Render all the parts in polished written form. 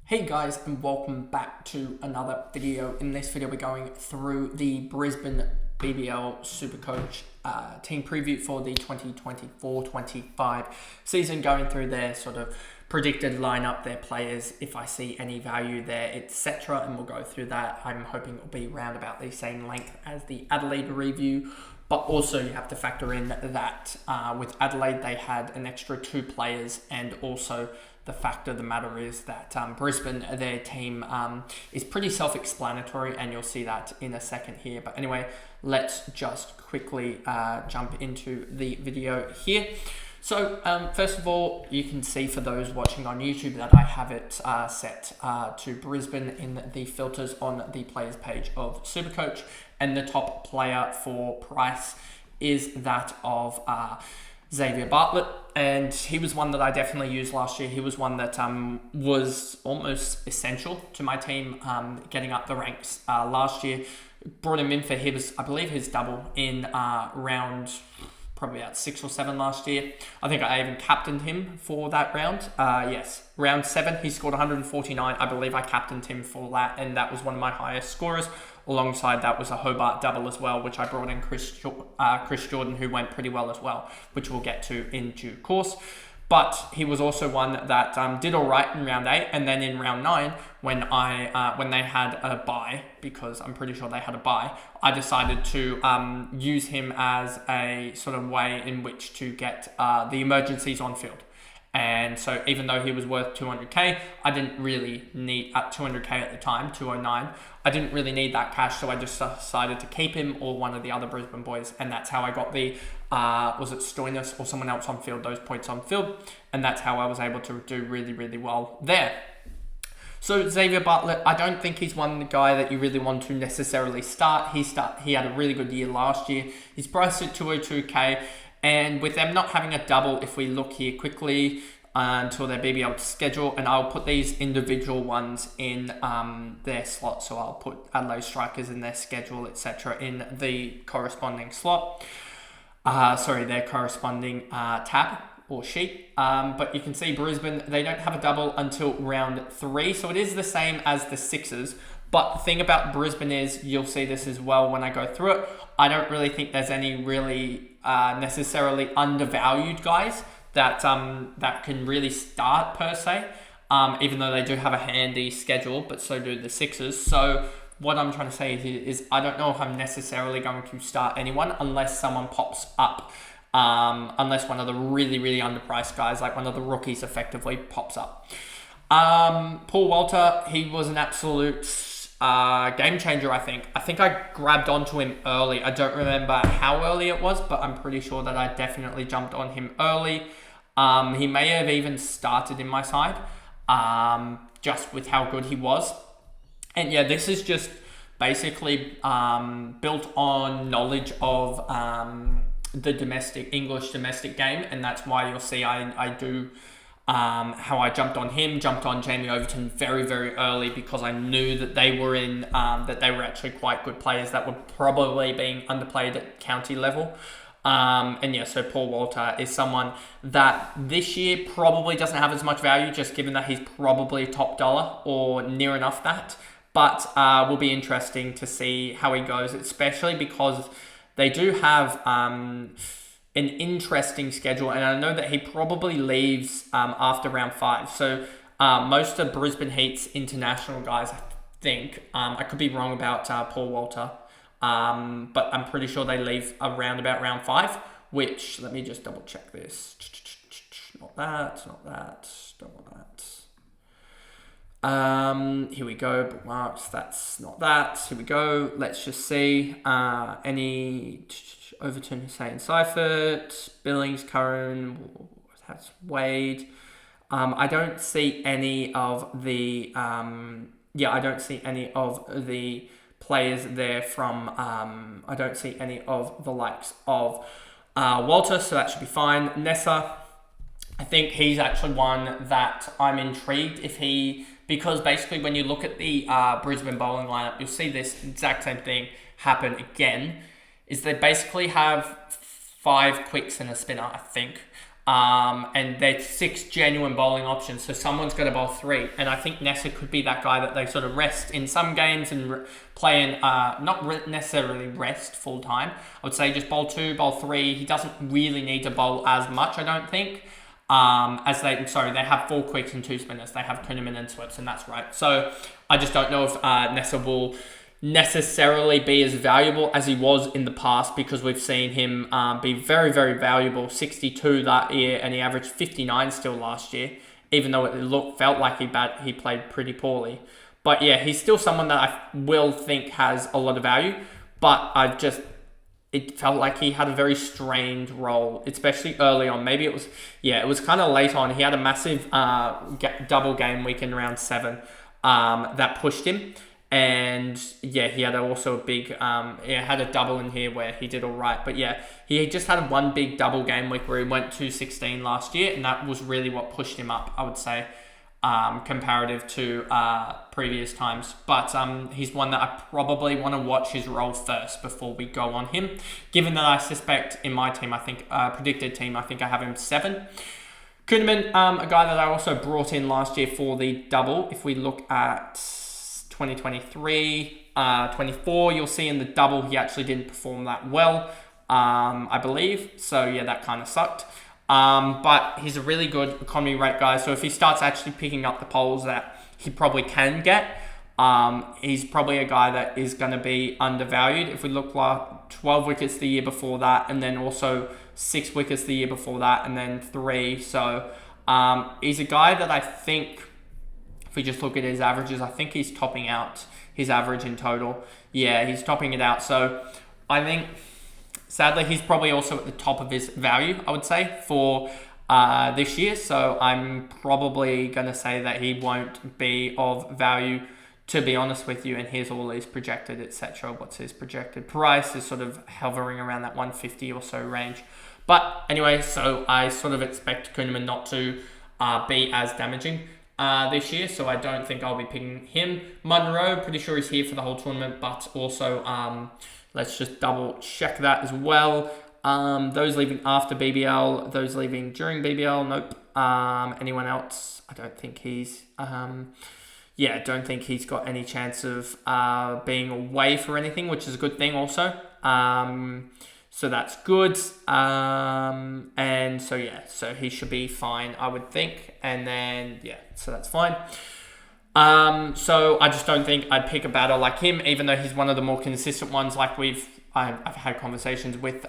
Hey guys, and welcome back to another video. In this video we're going through the Brisbane BBL SuperCoach team preview for the 2024-25 season, going through their sort of predicted lineup, their players, if I see any value there, etc. And we'll go through that. I'm hoping it'll be around about the same length as the Adelaide review. But also you have to factor in that with Adelaide they had an extra 2 players, and also the fact of the matter is that Brisbane, their team is pretty self-explanatory, and you'll see that in a second here. But anyway, let's just quickly jump into the video here. So first of all, you can see for those watching on YouTube that I have it set to Brisbane in the filters on the players page of SuperCoach, and the top player for price is that of Xavier Bartlett, and he was one that I definitely used last year. He was one that was almost essential to my team getting up the ranks last year. Brought him in for I believe his double in round probably about 6 or 7 last year. I think I even captained him for that round. Yes, round 7, he scored 149. I believe I captained him for that, and that was one of my highest scorers. Alongside that was a Hobart double as well, which I brought in Chris Jordan, who went pretty well as well, which we'll get to in due course. But he was also one that did all right in round 8, and then in round 9, when they had a bye, because I'm pretty sure they had a bye, I decided to use him as a sort of way in which to get the emergencies on field. And so even though he was worth 200k, I didn't really need, at 200k at the time, 209, I didn't really need that cash, so I just decided to keep him or one of the other Brisbane boys, and that's how I got the, was it Stoinis or someone else on field, those points on field, and that's how I was able to do really, really well there. So Xavier Bartlett, I don't think he's one guy that you really want to necessarily start. He had a really good year last year. He's priced at 202k. And with them not having a double, if we look here quickly until their BBL schedule, and I'll put these individual ones in their slot. So I'll put Adelaide Strikers in their schedule, etc. in the corresponding slot. Their corresponding tab or sheet. But you can see Brisbane, they don't have a double until round 3. So it is the same as the Sixers. But the thing about Brisbane is, you'll see this as well when I go through it, I don't really think there's any really necessarily undervalued guys that can really start per se, even though they do have a handy schedule, but so do the Sixers. So what I'm trying to say is I don't know if I'm necessarily going to start anyone unless someone pops up, unless one of the really, really underpriced guys, like one of the rookies effectively pops up. Paul Walter, he was an absolute game changer, I think. I think I grabbed onto him early. I don't remember how early it was, but I'm pretty sure that I definitely jumped on him early. He may have even started in my side, just with how good he was. And yeah, this is just basically built on knowledge of the English domestic game, and that's why you'll see I do how I jumped on him, jumped on Jamie Overton very, very early, because I knew that they were actually quite good players that were probably being underplayed at county level. And yeah, so Paul Walter is someone that this year probably doesn't have as much value, just given that he's probably top dollar or near enough that. But will be interesting to see how he goes, especially because they do have an interesting schedule, and I know that he probably leaves after round 5. So most of Brisbane Heat's international guys, I think, I could be wrong about Paul Walter, but I'm pretty sure they leave around about round 5, which, let me just double check this. Not that, don't want that. Here we go, bookmarks, that's not that. Here we go, let's just see. Any Overton, Hussein, Seifert, Billings, Curran, that's Wade. I don't see any of the I don't see any of the players there from I don't see any of the likes of Walter, so that should be fine. Neser, I think he's actually one that I'm intrigued because basically when you look at the Brisbane bowling lineup, you'll see this exact same thing happen again, is they basically have 5 quicks and a spinner, I think. And they're 6 genuine bowling options, so someone's got to bowl 3. And I think Neser could be that guy that they sort of rest in some games and play in, not necessarily rest full time. I would say just bowl 2, bowl 3. He doesn't really need to bowl as much, I don't think. They have 4 quicks and 2 spinners. They have Kuhnemann and Sweeps, and that's right. So I just don't know if Neser will necessarily be as valuable as he was in the past, because we've seen him be very, very valuable. 62 that year, and he averaged 59 still last year, even though it felt like he played pretty poorly. But yeah, he's still someone that I will think has a lot of value, but it felt like he had a very strained role, especially early on. Maybe it was kind of late on. He had a massive double game week in round 7 that pushed him. And yeah, he had also a big, had a double in here where he did all right. But yeah, he just had one big double game week where he went 216 last year. And that was really what pushed him up, I would say, comparative to previous times. But he's one that I probably want to watch his role first before we go on him. Given that I suspect in my team, I think, predicted team, I think I have him 7. Kuhnemann, a guy that I also brought in last year for the double. If we look at 2023, 24, you'll see in the double he actually didn't perform that well, I believe. So yeah, that kind of sucked. But he's a really good economy rate guy. So if he starts actually picking up the polls that he probably can get, he's probably a guy that is going to be undervalued. If we look like 12 wickets the year before that, and then also 6 wickets the year before that, and then 3. So he's a guy that I think, if we just look at his averages, I think he's topping out his average in total. Yeah, he's topping it out. So I think, sadly, he's probably also at the top of his value, I would say, for this year. So I'm probably going to say that he won't be of value, to be honest with you. And here's all his projected, etc. What's his projected price? Is sort of hovering around that 150 or so range. But anyway, so I sort of expect Kuhnemann not to be as damaging this year, so I don't think I'll be picking him. Munro, pretty sure he's here for the whole tournament, but also let's just double check that as well. Those leaving after BBL, those leaving during BBL, nope. Anyone else? I don't think he's don't think he's got any chance of being away for anything, which is a good thing also. So that's good. And so, yeah, so he should be fine, I would think. And then, yeah, so that's fine. So I just don't think I'd pick a batter like him, even though he's one of the more consistent ones. Like I've had conversations with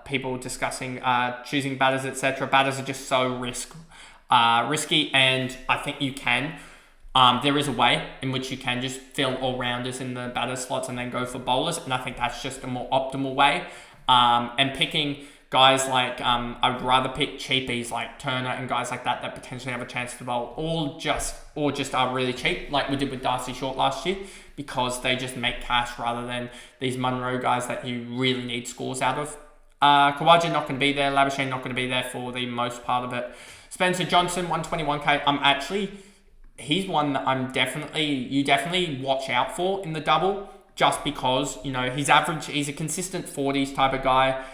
people discussing choosing batters, etc. Batters are just so risky, and I think you can. There is a way in which you can just fill all-rounders in the batter slots and then go for bowlers, and I think that's just a more optimal way. And picking guys like, I'd rather pick cheapies like Turner and guys like that potentially have a chance to bowl, or just are really cheap, like we did with Darcy Short last year, because they just make cash rather than these Munro guys that you really need scores out of. Khawaja not going to be there. Labuschagne not going to be there for the most part of it. Spencer Johnson, 121k. He's one that you definitely watch out for in the double, just because, he's a consistent 40s type of guy.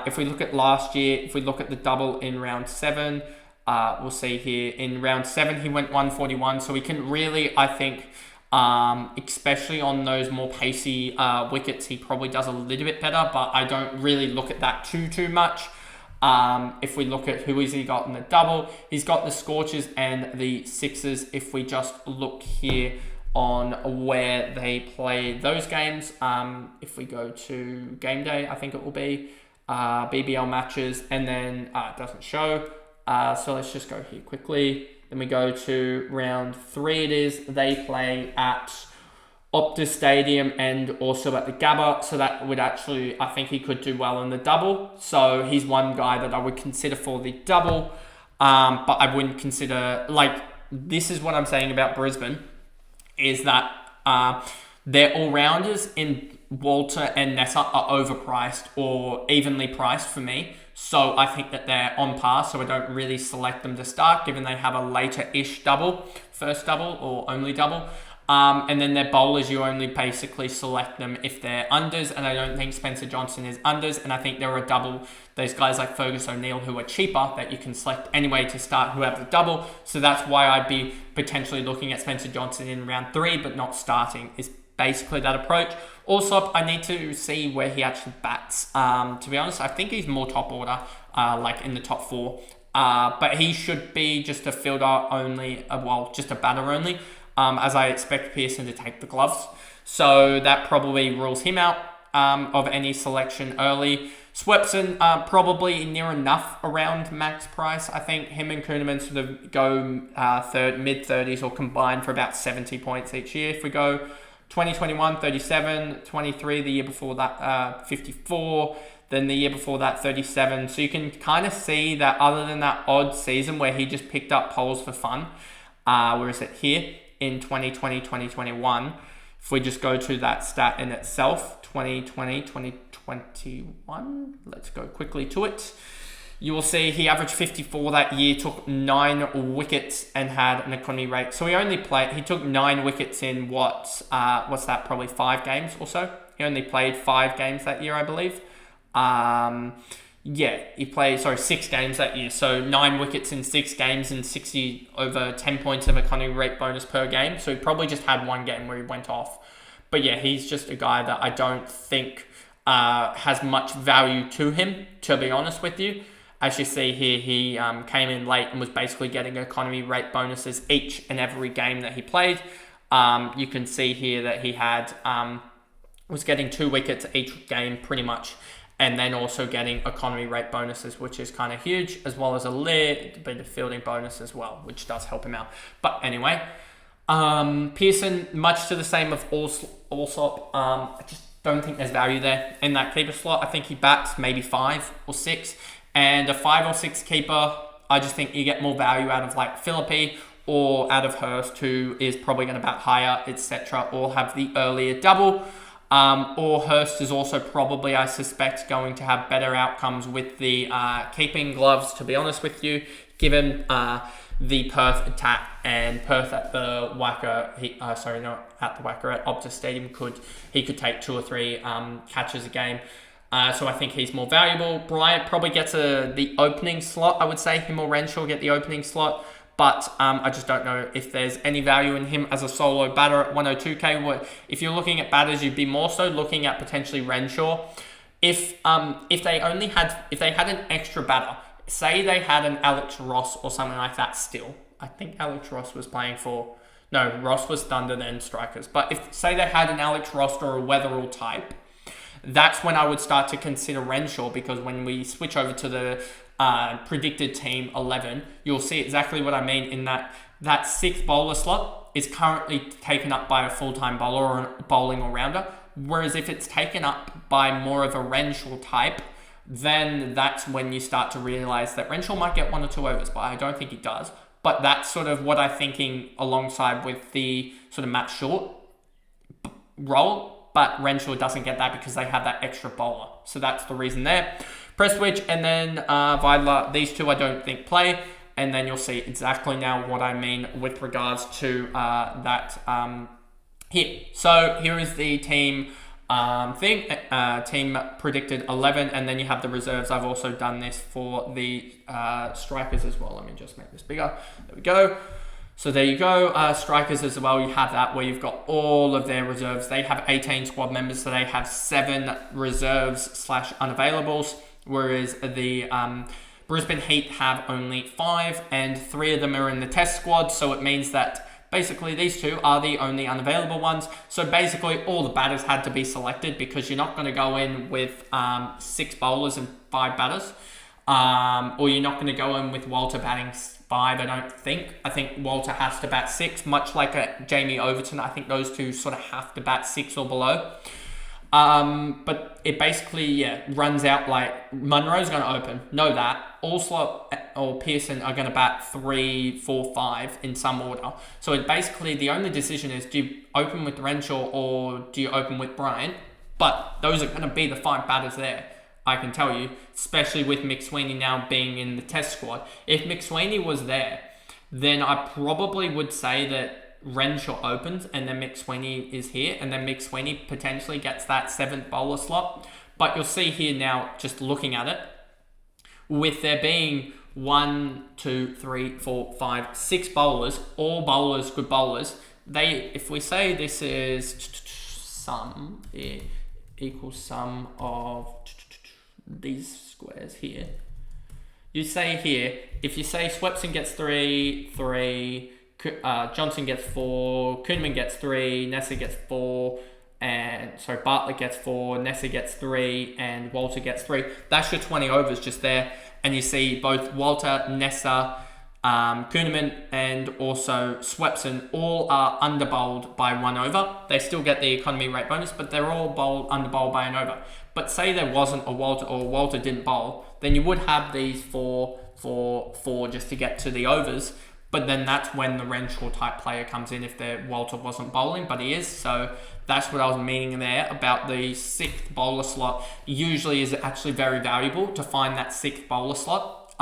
If we look at last year, if we look at the double in round 7, we'll see here in round 7, he went 141. So he can really, I think, especially on those more pacey wickets, he probably does a little bit better, but I don't really look at that too much. If we look at who has he got in the double, he's got the Scorchers and the Sixers. If we just look here on where they play those games, if we go to game day, I think it will be BBL matches, and then it doesn't show, so let's just go here quickly. Then we go to round 3. It is, they play at Optus Stadium and also at the Gabba, so that would actually, I think he could do well in the double. So he's one guy that I would consider for the double, but I wouldn't consider, this is what I'm saying about Brisbane, is that their all-rounders in Walter and Neser are overpriced or evenly priced for me. So I think that they're on par, so I don't really select them to start, given they have a later-ish double, first double or only double. And then their bowlers, you only basically select them if they're unders, and I don't think Spencer Johnson is unders, and I think there are double, those guys like Fergus O'Neill who are cheaper that you can select anyway to start who have the double, so that's why I'd be potentially looking at Spencer Johnson in round 3, but not starting, is basically that approach. Also, I need to see where he actually bats. To be honest, I think he's more top order, like in the top 4, but he should be just a fielder only, just a batter only. As I expect Pearson to take the gloves. So that probably rules him out of any selection early. Swepson, probably near enough around max price. I think him and Kuhneman sort of go mid-30s or combine for about 70 points each year. If we go 2021, 37, 23, the year before that, 54, then the year before that, 37. So you can kind of see that other than that odd season where he just picked up poles for fun, where is it here? In 2020, 2021, if we just go to that stat in itself, 2020, 2021, let's go quickly to it. You will see he averaged 54 that year, took 9 wickets and had an economy rate. So he took 9 wickets in what's that, probably 5 games or so. He only played 5 games that year, I believe. He played 6 games that year. So 9 wickets in 6 games and 60 over 10 points of economy rate bonus per game. So he probably just had 1 game where he went off. But yeah, he's just a guy that I don't think has much value to him, to be honest with you. As you see here, he came in late and was basically getting economy rate bonuses each and every game that he played. You can see here that he had was getting 2 wickets each game pretty much, and then also getting economy rate bonuses, which is kind of huge, as well as a little bit of fielding bonus as well, which does help him out. But anyway, Pearson, much to the same of Allsop. I just don't think there's value there in that keeper slot. I think he bats maybe 5 or 6, and a 5 or 6 keeper, I just think you get more value out of like Philippi or out of Hurst, who is probably going to bat higher, etc., or have the earlier double. Or Hurst is also probably, I suspect, going to have better outcomes with the keeping gloves, to be honest with you, given the Perth attack and Perth at the Wacker, at Optus Stadium, he could take 2 or 3 catches a game. So I think he's more valuable. Bryant probably gets the opening slot, I would say. Him or Renshaw get the opening slot. But I just don't know if there's any value in him as a solo batter at 102k. If you're looking at batters, you'd be more so looking at potentially Renshaw. If they had an extra batter, say they had an Alex Ross or something like that still. I think Alex Ross was Ross was Thunder then Strikers. But if say they had an Alex Ross or a Weatherall type, that's when I would start to consider Renshaw, because when we switch over to the predicted team 11, you'll see exactly what I mean in that 6th bowler slot is currently taken up by a full-time bowler or a bowling all-rounder, whereas if it's taken up by more of a Renshaw type, then that's when you start to realise that Renshaw might get 1 or 2 overs, but I don't think he does. But that's sort of what I'm thinking alongside with the sort of Matt Short role, but Renshaw doesn't get that because they have that extra bowler. So that's the reason there. Prestwich and then Vidler, these 2 I don't think play, and then you'll see exactly now what I mean with regards to that here. So here is the team team predicted 11, and then you have the reserves. I've also done this for the strikers as well. Let me just make this bigger. There we go. So there you go. Strikers as well, you have that where you've got all of their reserves. They have 18 squad members, so they have 7 reserves / unavailables. Whereas the Brisbane Heat have only 5, and 3 of them are in the test squad. So it means that basically these 2 are the only unavailable ones. So basically all the batters had to be selected, because you're not going to go in with 6 bowlers and 5 batters. Or you're not going to go in with Walter batting 5, I don't think. I think Walter has to bat 6, much like a Jamie Overton. I think those 2 sort of have to bat 6 or below. But it basically, runs out like Munro's going to open. Know that. Allslop or Pearson are going to bat 3, 4, 5 in some order. So it basically, the only decision is, do you open with Renshaw or do you open with Bryant? But those are going to be the 5 batters there, I can tell you, especially with McSweeney now being in the test squad. If McSweeney was there, then I probably would say that Renshaw opens, and then McSweeney is here, and then McSweeney potentially gets that 7th bowler slot. But you'll see here now, just looking at it, with there being 1, 2, 3, 4, 5, 6 bowlers, all bowlers, good bowlers, if we say this is sum, it equals sum of these squares here. You say here, if you say Swepson gets 3, Johnson gets 4, Kuhnemann gets 3, Neser gets 4, Bartlett gets 4, Neser gets 3, and Walter gets 3. That's your 20 overs just there. And you see both Walter, Neser, Kuhnemann, and also Swepson all are under-bowled by 1 over. They still get the economy rate bonus, but they're all under-bowled by an over. But say there wasn't a Walter, or Walter didn't bowl, then you would have these 4 just to get to the overs. But then that's when the Renshaw type player comes in if Walter wasn't bowling, but he is. So that's what I was meaning there about the 6th bowler slot. Usually is actually very valuable to find that 6th bowler slot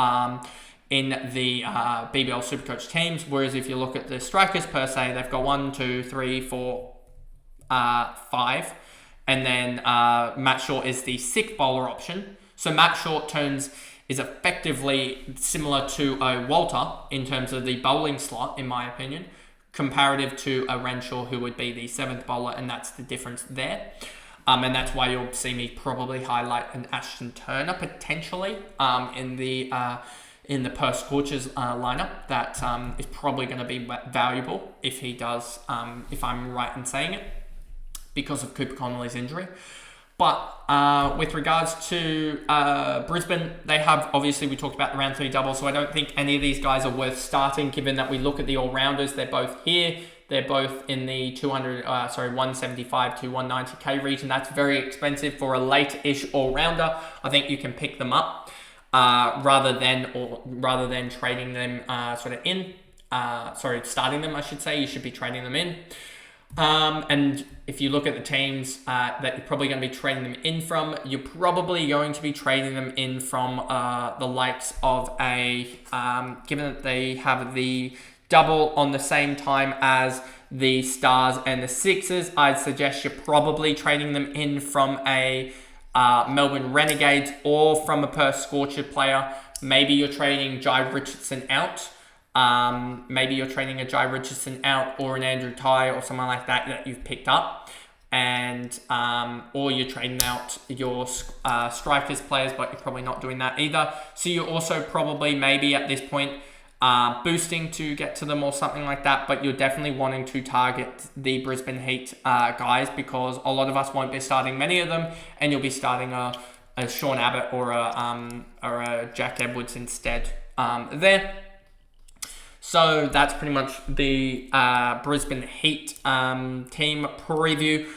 in the BBL SuperCoach teams. Whereas if you look at the strikers per se, they've got 1, 2, 3, 4, 5. And then Matt Short is the 6th bowler option. So Matt Short is effectively similar to a Walter in terms of the bowling slot, in my opinion, comparative to a Renshaw, who would be the 7th bowler, and that's the difference there. And that's why you'll see me probably highlight an Ashton Turner potentially in the Perth Scorchers lineup. That is probably going to be valuable if he does, if I'm right in saying it, because of Cooper Connolly's injury. But with regards to Brisbane, they have, obviously we talked about the round 3 double, so I don't think any of these guys are worth starting, given that we look at the all-rounders. They're both here. They're both in the 175 to 190k region. That's very expensive for a late-ish all-rounder. I think you can pick them up rather than trading them starting them, I should say. You should be trading them in. And if you look at the teams that you're probably going to be trading them in from, you're probably going to be trading them in from the likes of given that they have the double on the same time as the Stars and the Sixers, I'd suggest you're probably trading them in from a Melbourne Renegades or from a Perth Scorcher player. Maybe you're trading Jai Richardson out. Maybe you're trading a Jai Richardson out or an Andrew Tye or someone like that you've picked up, and or you're trading out your strikers players, but you're probably not doing that either. So you're also probably maybe at this point boosting to get to them or something like that, but you're definitely wanting to target the Brisbane Heat guys, because a lot of us won't be starting many of them, and you'll be starting a Sean Abbott or a Jack Edwards instead there. So that's pretty much the Brisbane Heat team preview.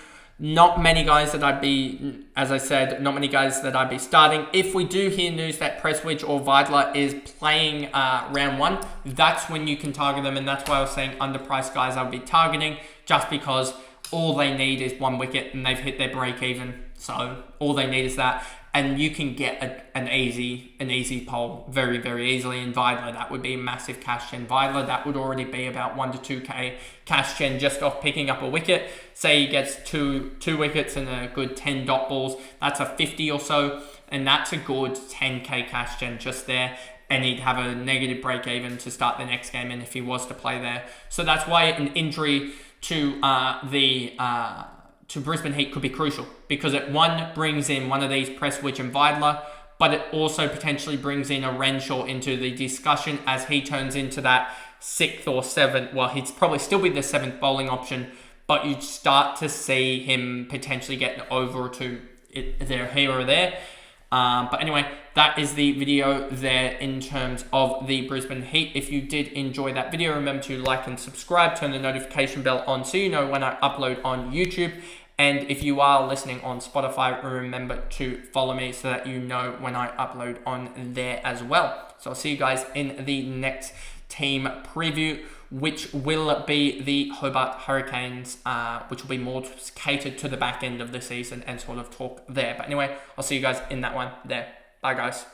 Not many guys that I'd be, as I said, not many guys that I'd be starting. If we do hear news that Prestwich or Vidler is playing round 1, that's when you can target them. And that's why I was saying underpriced guys I'll be targeting, just because all they need is 1 wicket and they've hit their break even. So all they need is that. And you can get an easy poll very, very easily in Vidler. That would be a massive cash gen. Vidler, that would already be about 1 to 2k cash gen just off picking up a wicket. Say he gets two wickets and a good 10 dot balls. That's a 50 or so. And that's a good 10k cash gen just there. And he'd have a negative break even to start the next game, and if he was to play there. So that's why an injury to Brisbane Heat could be crucial, because it brings in one of these Prestwich and Vidler, but it also potentially brings in a Renshaw into the discussion as he turns into that 6th or 7th. Well, he'd probably still be the 7th bowling option, but you'd start to see him potentially getting over to either here or there. But anyway, that is the video there in terms of the Brisbane Heat. If you did enjoy that video, remember to like and subscribe, turn the notification bell on so you know when I upload on YouTube. And if you are listening on Spotify, remember to follow me so that you know when I upload on there as well. So I'll see you guys in the next team preview, which will be the Hobart Hurricanes, which will be more catered to the back end of the season and sort of talk there. But anyway, I'll see you guys in that one there. Bye, guys.